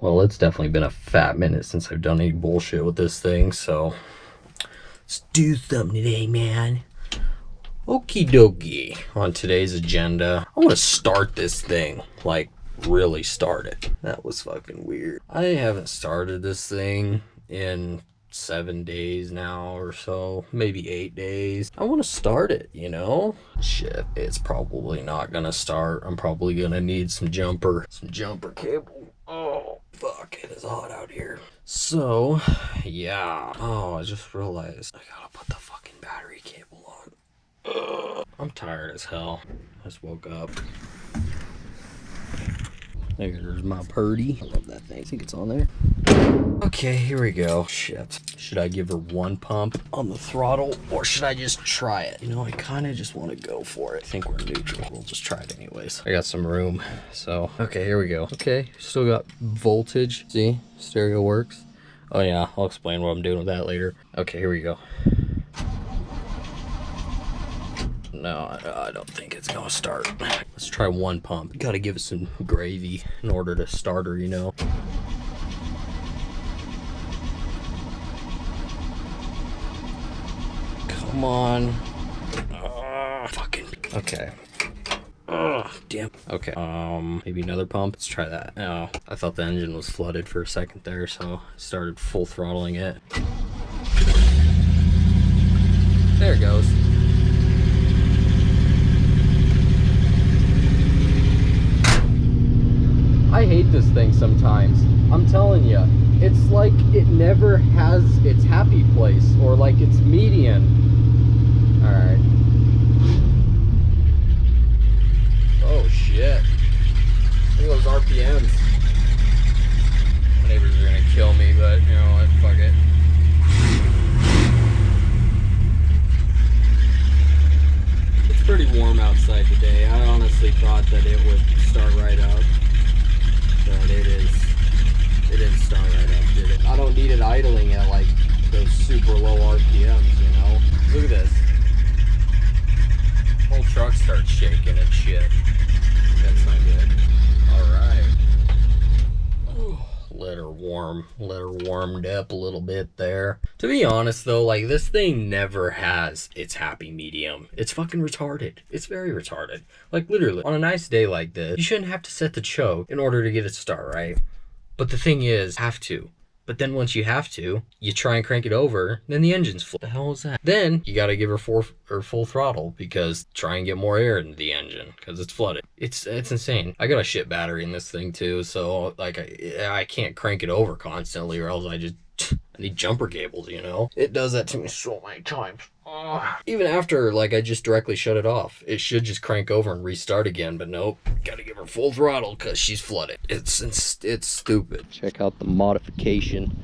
Well, it's definitely been a fat minute since I've done any bullshit with this thing, so let's do something today, man. Okie dokie. On today's agenda, I want to start this thing. Like, really start it. That was fucking weird. I haven't started this thing in 7 days now or so, maybe 8 days. I want to start it, you know? Shit, it's probably not gonna start. I'm probably gonna need some jumper cable. Oh, fuck, it is hot out here. So, yeah. Oh, I just realized I gotta put the fucking battery cable on. Ugh. I'm tired as hell. I just woke up. There's my purdy. I love that thing. I think it's on there. Okay, here we go. Shit. Should I give her one pump on the throttle or should I just try it? You know, I kind of just want to go for it. I think we're neutral. We'll just try it anyways. I got some room. So, okay, here we go. Okay, still got voltage. See, stereo works. Oh yeah, I'll explain what I'm doing with that later. Okay, here we go. No, I don't think it's gonna start. Let's try one pump. Gotta give it some gravy in order to start her, you know. Come on. Fucking. Okay. Damn. Okay. Maybe another pump. Let's try that. Oh, I thought the engine was flooded for a second there, so I started full throttling it. There it goes. I hate this thing sometimes. I'm telling you, it's like it never has its happy place or like its median. All right. Oh shit! Look at those RPMs. My neighbors are gonna kill me, but you know what? Fuck it. It's pretty warm outside today. I honestly thought that it would start right up. But it didn't start right up, did it? I don't need it idling at like those super low RPMs, you know? Look at this. Whole truck starts shaking and shit. That's not good. Alright. Let her warmed up a little bit there. To be honest though, like this thing never has its happy medium. It's fucking retarded. It's very retarded. Like literally, on a nice day like this, you shouldn't have to set the choke in order to get it to start, right? But the thing is, have to. But then once you have to, you try and crank it over, then the engine's full. What the hell is that? Then you gotta give her full throttle because try and get more air into the engine because it's flooded. It's insane. I got a shit battery in this thing too, so like I can't crank it over constantly or else I need jumper cables, you know? It does that to me so many times. Even after, like, I just directly shut it off. It should just crank over and restart again, but nope. Gotta give her full throttle because she's flooded. It's stupid. Check out the modification.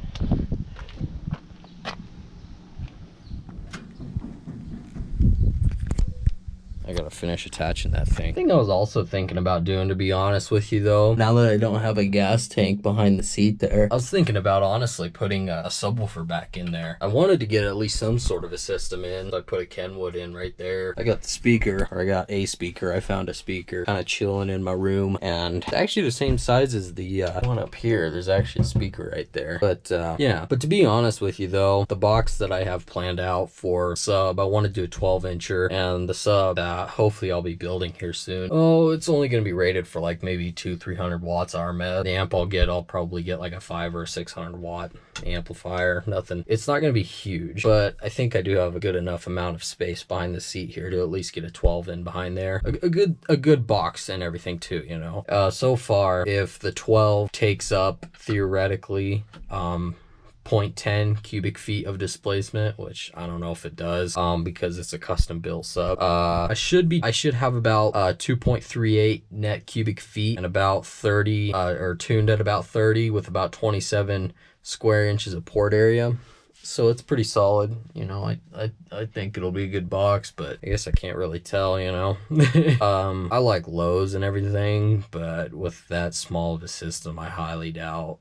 I gotta finish attaching that thing. I think I was also thinking about doing, to be honest with you though, now that I don't have a gas tank behind the seat there, I was thinking about honestly putting a subwoofer back in there. I wanted to get at least some sort of a system in, so I put a Kenwood in right there. I got the speaker, or I got a speaker. I found a speaker kind of chilling in my room, and it's actually the same size as the one up here. There's actually a speaker right there. But yeah, but to be honest with you though, the box that I have planned out for sub, I want to do a 12-incher, and the sub hopefully I'll be building here soon. Oh, it's only going to be rated for like maybe 200-300 watts RMS. The amp I'll probably get like a 500 or 600 watt amplifier. Nothing. It's not going to be huge, but I think I do have a good enough amount of space behind the seat here to at least get a 12 in behind there. A good box and everything too, you know. So far, if the 12 takes up theoretically 0.10 cubic feet of displacement, which I don't know if it does because it's a custom built sub. I should have about 2.38 net cubic feet and about 30 or tuned at about 30 with about 27 square inches of port area. So it's pretty solid, you know. I think it'll be a good box, but I guess I can't really tell, you know. I like lows and everything, but with that small of a system, I highly doubt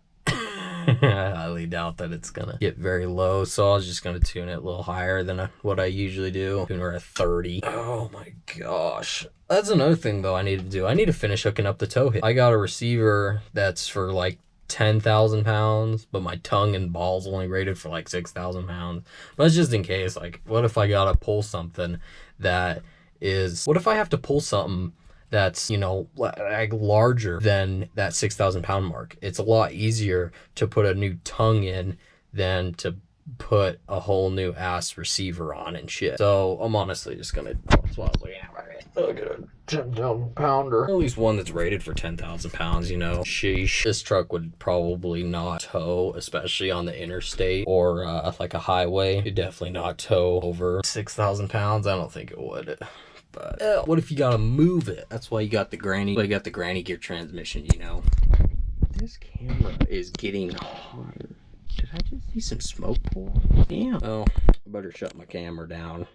I highly doubt that it's gonna get very low, so I was just gonna tune it a little higher than what I usually do. Tune her at 30. Oh my gosh. That's another thing though I need to do. I need to finish hooking up the tow hitch. I got a receiver that's for like 10,000 pounds, but my tongue and balls only rated for like 6,000 pounds. But it's just in case, like, what if I gotta pull something that is, what if I have to pull something that's, you know, like larger than that 6,000 pound mark? It's a lot easier to put a new tongue in than to put a whole new ass receiver on and shit. So I'm honestly just gonna, that's what I was looking at. I'll get a 10,000 pounder. At least one that's rated for 10,000 pounds, you know. Sheesh. This truck would probably not tow, especially on the interstate or like a highway. It'd definitely not tow over 6,000 pounds. I don't think it would. But what if you gotta move it? That's why you got the granny gear transmission, you know. This camera is getting hotter. Did I just see some smoke pour? Damn. Oh, I better shut my camera down.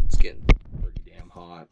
It's getting pretty damn hot.